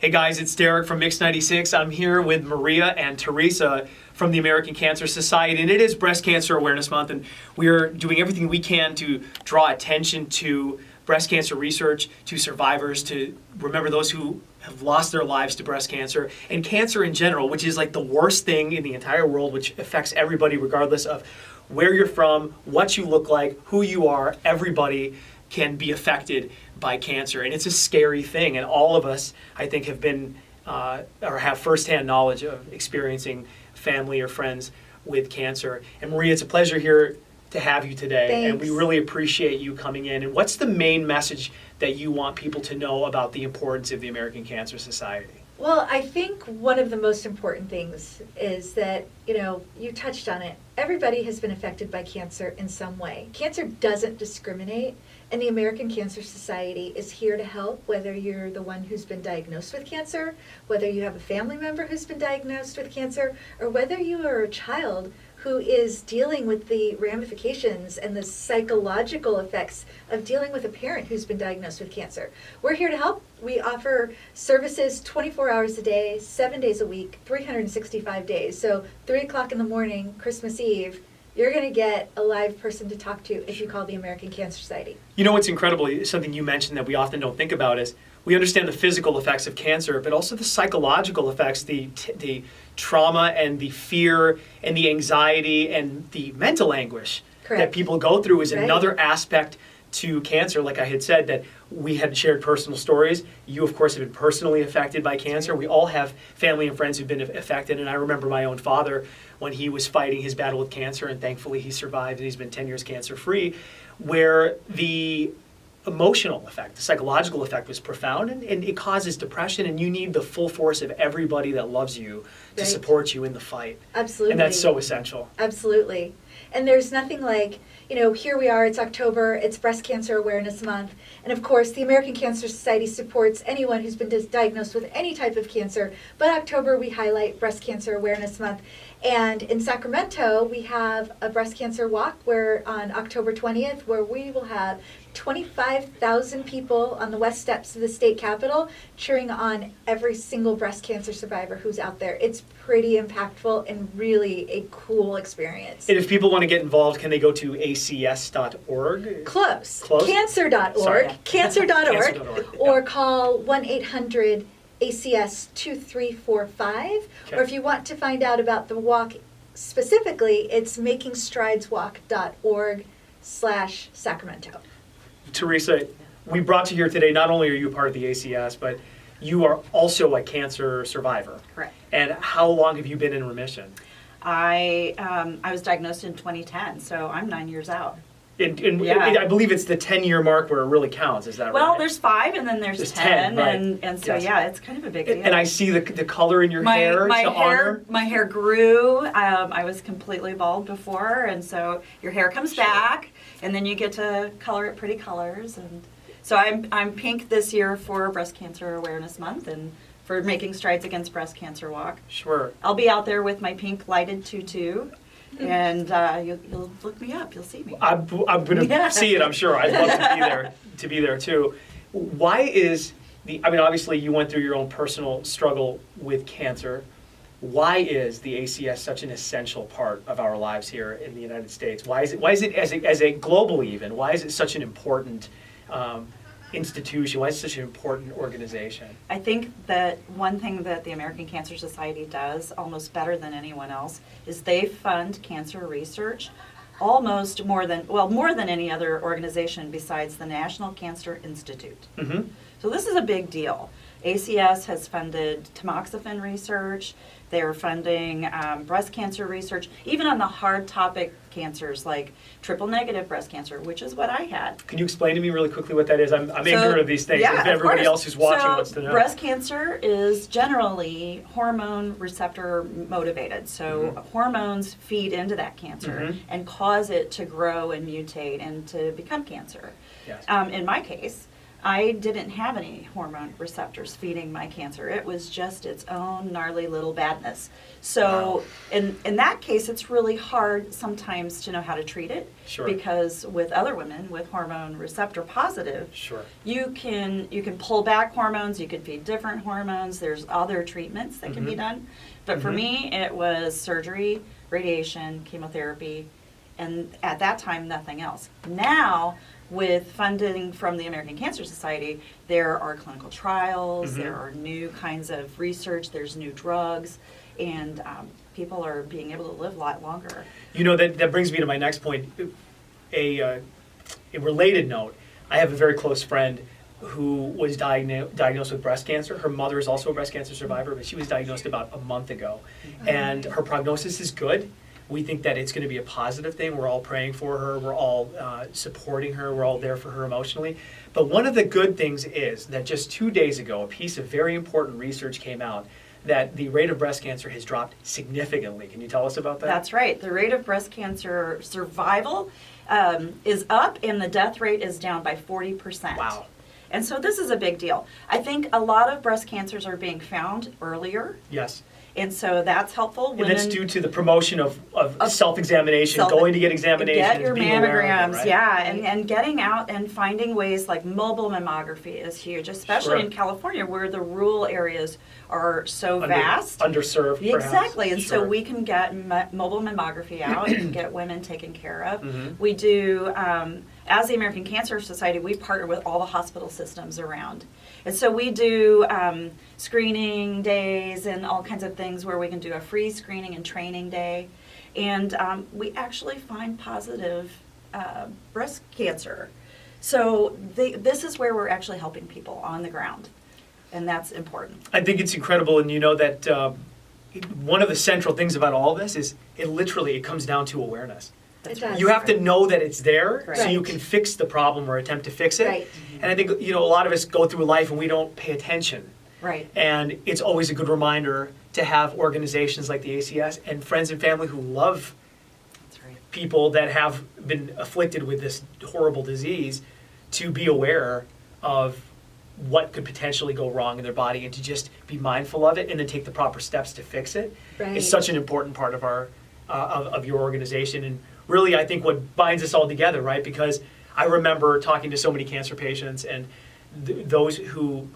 Hey guys, it's Darik from Mix 96. I'm here with Maria and Teresa from the American Cancer Society, and it is Breast Cancer Awareness Month, and we're doing everything we can to draw attention to breast cancer research, to survivors, to remember those who have lost their lives to breast cancer, and cancer in general, which is like the worst thing in the entire world, which affects everybody regardless of where you're from, what you look like, who you are. Everybody can be affected by cancer, and it's a scary thing, and all of us, I think, have been or have firsthand knowledge of experiencing family or friends with cancer. And Maria, it's a pleasure here to have you today. Thanks. And we really appreciate you coming in. And what's the main message that you want people to know about the importance of the American Cancer Society? Well, I think one of the most important things is that, you touched on it. Everybody has been affected by cancer in some way. Cancer doesn't discriminate, and the American Cancer Society is here to help, whether you're the one who's been diagnosed with cancer, whether you have a family member who's been diagnosed with cancer, or whether you are a child who is dealing with the ramifications and the psychological effects of dealing with a parent who's been diagnosed with cancer. We're here to help. We offer services 24 hours a day, 7 days a week, 365 days. So 3 o'clock in the morning, Christmas Eve, you're going to get a live person to talk to if you call the American Cancer Society. You know what's incredible, something you mentioned that we often don't think about is we understand the physical effects of cancer, but also the psychological effects, the trauma and the fear and the anxiety and the mental anguish that people go through is another aspect to cancer. Like I had said, that we had shared personal stories. You, of course, have been personally affected by cancer. We all have family and friends who've been affected, and I remember my own father when he was fighting his battle with cancer, and thankfully he survived, and he's been 10 years cancer-free, where the emotional effect, the psychological effect was profound, and it causes depression, and you need the full force of everybody that loves you to support you in the fight. Absolutely. And that's so essential. Absolutely. And there's nothing like, here we are, it's October, it's Breast Cancer Awareness Month, and of course the American Cancer Society supports anyone who's been diagnosed with any type of cancer, but October we highlight Breast Cancer Awareness Month. And in Sacramento, we have a breast cancer walk where on October 20th, where we will have 25,000 people on the west steps of the state capitol cheering on every single breast cancer survivor who's out there. It's pretty impactful and really a cool experience. And if people want to get involved, can they go to acs.org? Close. Close? Cancer.org. Sorry. Cancer.org. Or call 1-800 ACS 2345, or if you want to find out about the walk specifically, it's makingstrideswalk.org/Sacramento. Teresa, we brought you here today. Not only are you part of the ACS, but you are also a cancer survivor. Correct. And how long have you been in remission? I was diagnosed in 2010, so I'm 9 years out. I believe it's the 10-year mark where it really counts. Is that right? Well, there's 5 and then there's 10, right. and so it's kind of a big deal. And I see the color in your hair. My hair grew. I was completely bald before, and so your hair comes back, and then you get to color it pretty colors. And so I'm pink this year for Breast Cancer Awareness Month and for Making Strides Against Breast Cancer Walk. Sure. I'll be out there with my pink lighted tutu. And you'll look me up. You'll see me. I'm going to see it, I'm sure. I'd love to be there too. Why is obviously you went through your own personal struggle with cancer. Why is the ACS such an essential part of our lives here in the United States? Why is it as a global even? Why is it such an important institution? Why is it such an important organization? I think that one thing that the American Cancer Society does almost better than anyone else is they fund cancer research almost more than any other organization besides the National Cancer Institute. Mm-hmm. So this is a big deal. ACS has funded tamoxifen research. They're funding breast cancer research, even on the hard topic cancers like triple negative breast cancer, which is what I had. Can you explain to me really quickly what that is? I'm ignorant of these things. Yeah, if everybody else who's watching wants to know. Breast cancer is generally hormone receptor motivated. So hormones feed into that cancer and cause it to grow and mutate and to become cancer. Yes. In my case, I didn't have any hormone receptors feeding my cancer. It was just its own gnarly little badness. So in that case, it's really hard sometimes to know how to treat it. Sure. Because with other women with hormone receptor positive, Sure. you can pull back hormones, you can feed different hormones, there's other treatments that can be done. But for me, it was surgery, radiation, chemotherapy, and at that time, nothing else. Now, with funding from the American Cancer Society, there are clinical trials, there are new kinds of research, there's new drugs, and people are being able to live a lot longer. You know, that brings me to my next point. A related note, I have a very close friend who was diagnosed with breast cancer. Her mother is also a breast cancer survivor, but she was diagnosed about a month ago. And her prognosis is good. We think that it's going to be a positive thing. We're all praying for her. We're all supporting her. We're all there for her emotionally. But one of the good things is that just 2 days ago, a piece of very important research came out that the rate of breast cancer has dropped significantly. Can you tell us about that? That's right. The rate of breast cancer survival is up, and the death rate is down by 40%. Wow. And so this is a big deal. I think a lot of breast cancers are being found earlier. Yes. And so that's helpful. And that's due to the promotion of self-examination, going to get examinations, get your being aware of mammograms, it, right? yeah, and getting out and finding ways like mobile mammography is huge, especially Sure. in California where the rural areas are so vast. Underserved, perhaps. Exactly, and so Sure. we can get mobile mammography out and get women taken care of. Mhm. We do, as the American Cancer Society, we partner with all the hospital systems around. And so we do screening days and all kinds of things where we can do a free screening and training day. And we actually find positive breast cancer. So this is where we're actually helping people on the ground. And that's important. I think it's incredible, and you know that one of the central things about all this is it comes down to awareness. It does. You have to know that it's there so Right. you can fix the problem or attempt to fix it. Right. And I think, you know, a lot of us go through life and we don't pay attention. Right. And it's always a good reminder to have organizations like the ACS and friends and family who love That's right. people that have been afflicted with this horrible disease to be aware of what could potentially go wrong in their body and to just be mindful of it and then take the proper steps to fix it. Right. It's such an important part of our of your organization, and really I think what binds us all together, right? Because I remember talking to so many cancer patients and those who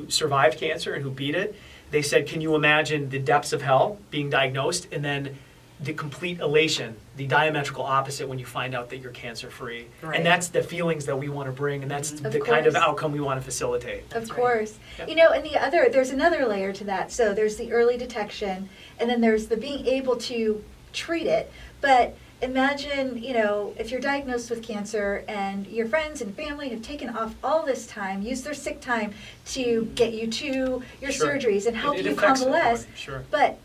survived cancer and who beat it. They said, can you imagine the depths of hell being diagnosed and then the complete elation, the diametrical opposite when you find out that you're cancer free. Right. And that's the feelings that we want to bring, and that's Of the kind of course. outcome we want to facilitate. Of That's right. course. Yeah. You know, and there's another layer to that. So there's the early detection, and then there's the being able to treat it. But imagine, you know, if you're diagnosed with cancer and your friends and family have taken off all this time, used their sick time to get you to your Sure. surgeries and help It you affects convalesce. everybody, sure. But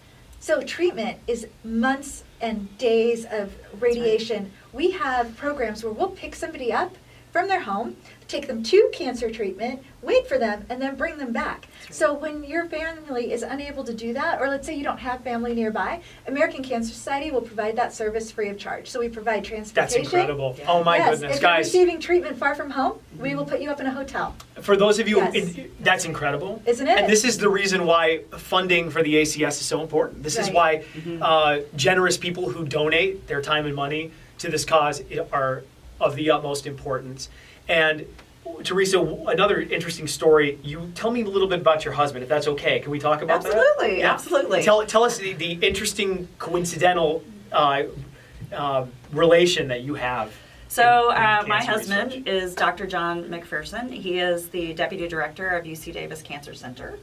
so treatment is months and days of radiation. We have programs where we'll pick somebody up from their home, take them to cancer treatment, wait for them, and then bring them back. right. So when your family is unable to do that, or let's say you don't have family nearby, American Cancer Society will provide that service free of charge. So we provide transportation. That's incredible. Yeah. Oh my Yes, goodness, if you're guys. receiving treatment far from home, we will put you up in a hotel. For those of you, Yes. that's incredible. Isn't it? And this is the reason why funding for the ACS is so important. This is why Right. generous people who donate their time and money to this cause are of the utmost importance. And Teresa, another interesting story. You tell me a little bit about your husband, if that's okay. Can we talk about that? Absolutely, Yeah. absolutely. Tell us the interesting coincidental relation that you have. So in my cancer husband research. is Dr. John McPherson. He is the Deputy Director of UC Davis Cancer Center.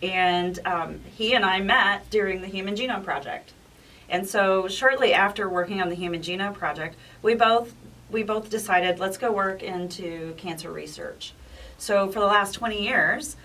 And he and I met during the Human Genome Project. And so shortly after working on the Human Genome Project, we both decided, let's go work into cancer research. So for the last 20 years,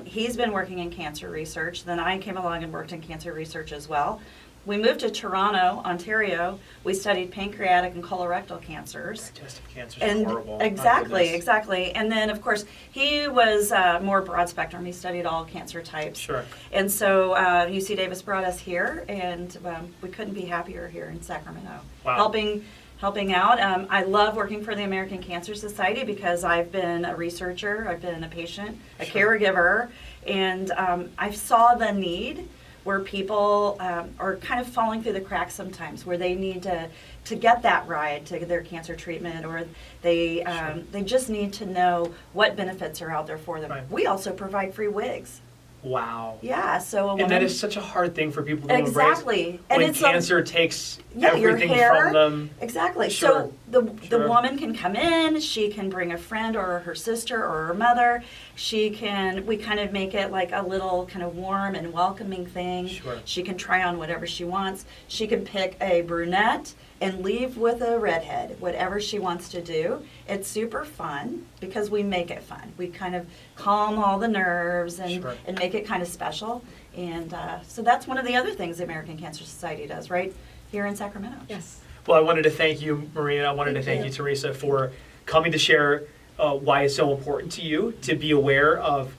he's been working in cancer research. Then I came along and worked in cancer research as well. We moved to Toronto, Ontario. We studied pancreatic and colorectal cancers. Digestive cancer is And horrible. My exactly, goodness. exactly. And then, of course, he was more broad spectrum. He studied all cancer types. Sure. And so UC Davis brought us here, and we couldn't be happier here in Sacramento, Wow. helping helping out. I love working for the American Cancer Society because I've been a researcher, I've been a patient, a caregiver, and I saw the need where people are kind of falling through the cracks sometimes, where they need to get that ride to their cancer treatment, or they just need to know what benefits are out there for them. Right. We also provide free wigs. Wow. Yeah, so a And that woman- is such a hard thing for people to Exactly. embrace. And When it's cancer takes yeah, your everything hair. from them. Exactly. Sure. So the Sure. woman can come in, she can bring a friend or her sister or her mother. We kind of make it like a little kind of warm and welcoming thing. Sure. She can try on whatever she wants. She can pick a brunette and leave with a redhead, whatever she wants to do. It's super fun because we make it fun. We kind of calm all the nerves and, Sure. and make it kind of special. And so that's one of the other things the American Cancer Society does, right here in Sacramento. Yes. Well, I wanted to thank you, Maria. I wanted to thank you, Teresa, for coming to share why it's so important to you to be aware of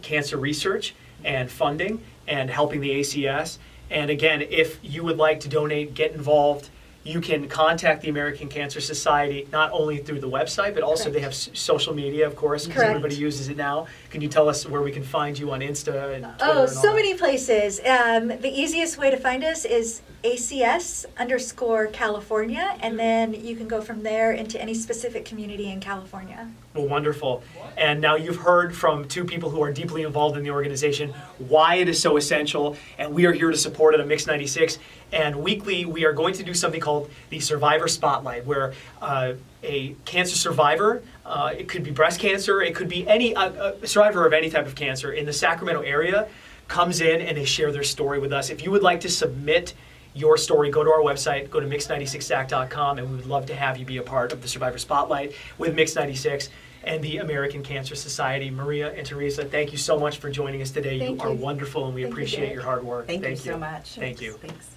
cancer research and funding and helping the ACS. And again, if you would like to donate, get involved, you can contact the American Cancer Society, not only through the website, but also Correct. they have social media, of course, because Correct. everybody uses it now. Can you tell us where we can find you on Insta and Twitter? Oh, and all so that? many places. The easiest way to find us is ACS_California, and then you can go from there into any specific community in California. Well, wonderful. And now you've heard from two people who are deeply involved in the organization why it is so essential, and we are here to support it at Mix 96. And weekly, we are going to do something called the Survivor Spotlight, where a cancer survivor, it could be breast cancer, it could be any survivor of any type of cancer in the Sacramento area, comes in and they share their story with us. If you would like to submit your story, go to our website, go to mix96sac.com, and we would love to have you be a part of the Survivor Spotlight with Mix 96 and the American Cancer Society. Maria and Teresa, thank you so much for joining us today. Thank you are you. wonderful, and we Thank you, appreciate Derek. your hard work. Thank you so much. Thank you. Thanks.